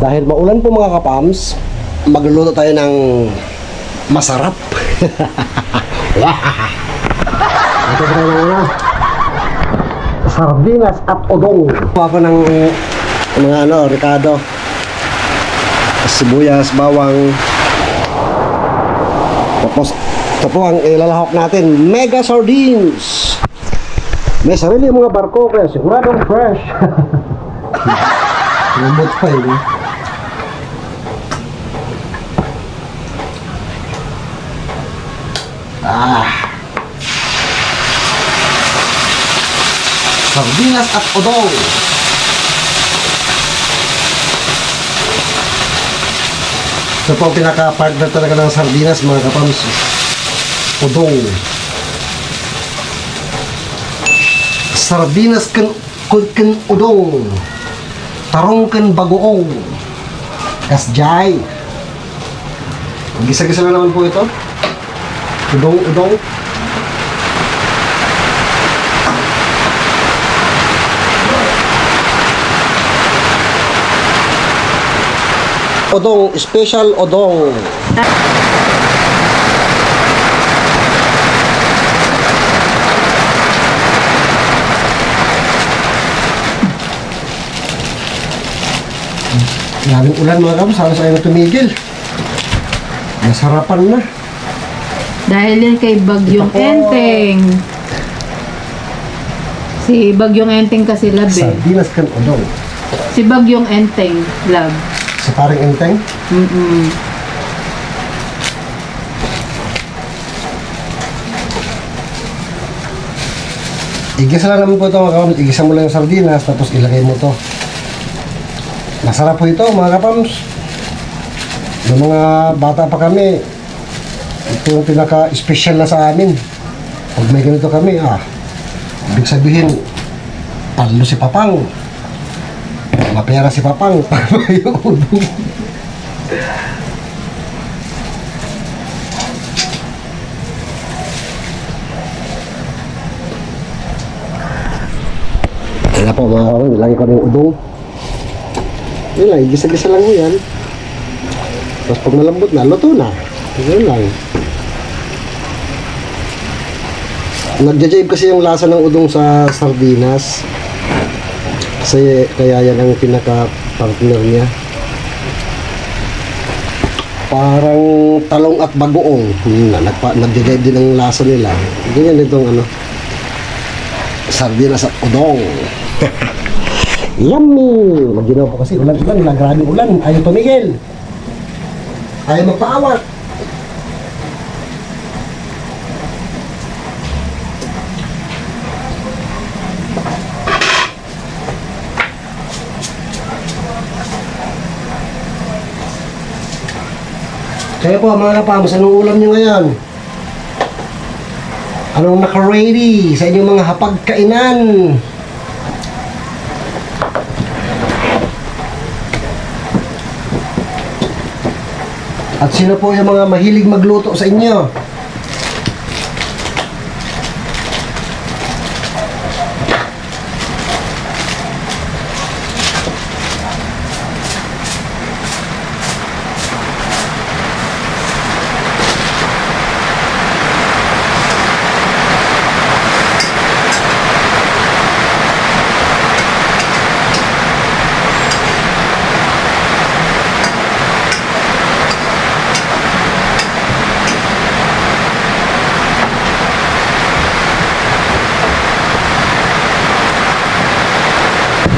Dahil maulan po mga kapams, magluluto tayo ng masarap. Ito tayo ng una, sardinas at udong. Ako ng mga ricado, sibuyas, bawang. Tapos ito po ang ilalahok natin, mega sardines. May sarili yung mga barko kaya siguradong fresh. Lumot pa yun. Sardinas at udong. Ito po ang pinaka-partner talaga ng sardinas mga kapams. Udong. Sardinas kan udong. Tarong kan bagoong. Kasjay. Gisa-gisa na naman po ito. Udong. Udong, special udong. Maraming ulan mga kapos, sana sa'yo na tumigil. Nasarapan na. Dahil yan kay Bagyong Enteng. Si Bagyong Enteng kasi love eh. Sardinas kan udong. Si Bagyong Enteng love. Sa paring Enteng? Igisa lang naman po ito mga kapams. Igisa mo lang yung sardinas, tapos ilagay mo ito. Masarap po ito mga kapams. Yung mga bata pa kami, ito yung pinaka-special na sa amin. Pag may ganito kami, ibig sabihin, talo si Papang. Mapera si Papang. Kaya po mga kapams, ilagay ko na yung udong. Yun lang, gisa-gisa lang mo yan. Tapos pag malambot na, luto na. Yun lang. Nagja-jive kasi yung lasa ng udong sa sardinas. Kasi kaya yan ang pinaka-partner niya. Parang talong at bagoong. Nagja-jive din ang lasa nila. Ganyan itong sardinas at udong. Yummy! Maginaw po kasi ulan, grabe ulan. Ayaw tumigil. Ayaw magpaawat. Kaya po mga kapams, anong ulam nyo ngayon? Anong naka-ready sa inyong mga hapagkainan? At sino po yung mga mahilig magluto sa inyo?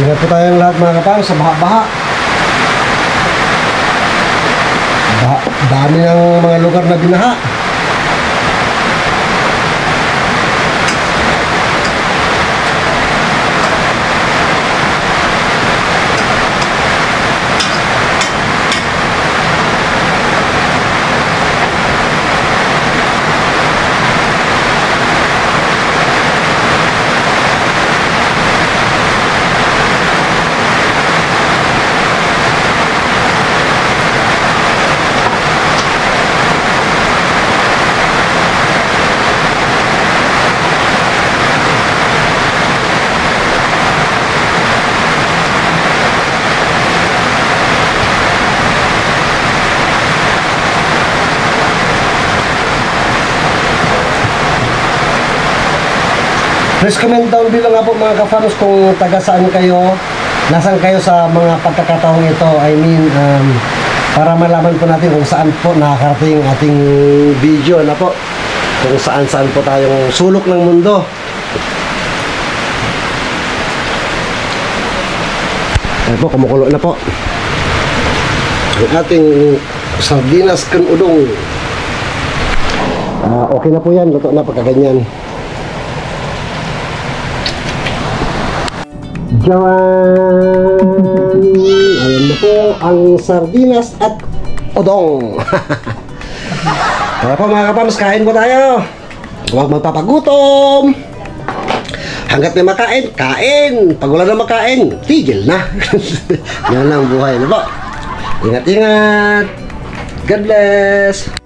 Ingat po tayong lahat mga kapams sa baha-baha. Dami ng mga lugar na binaha. Please comment down below nga po mga ka-fans kung taga saan kayo, nasan kayo sa mga pagkakataong ito. I mean, para malaman po natin kung saan po nakakarating ating video na po. Kung saan po tayong sulok ng mundo. Ayan po, kumukulo na po ang ating sardinas kan udong. Okay na po yan, luto na pagkaganyan. Diyan! Ayan na po ang sardinas at udong. Kaya po mga kapams, kain po tayo. Huwag magpapagutom. Hanggat may makain, kain. Pag wala na makain, tigil na. Yan lang buhay na po. Ingat-ingat. God bless.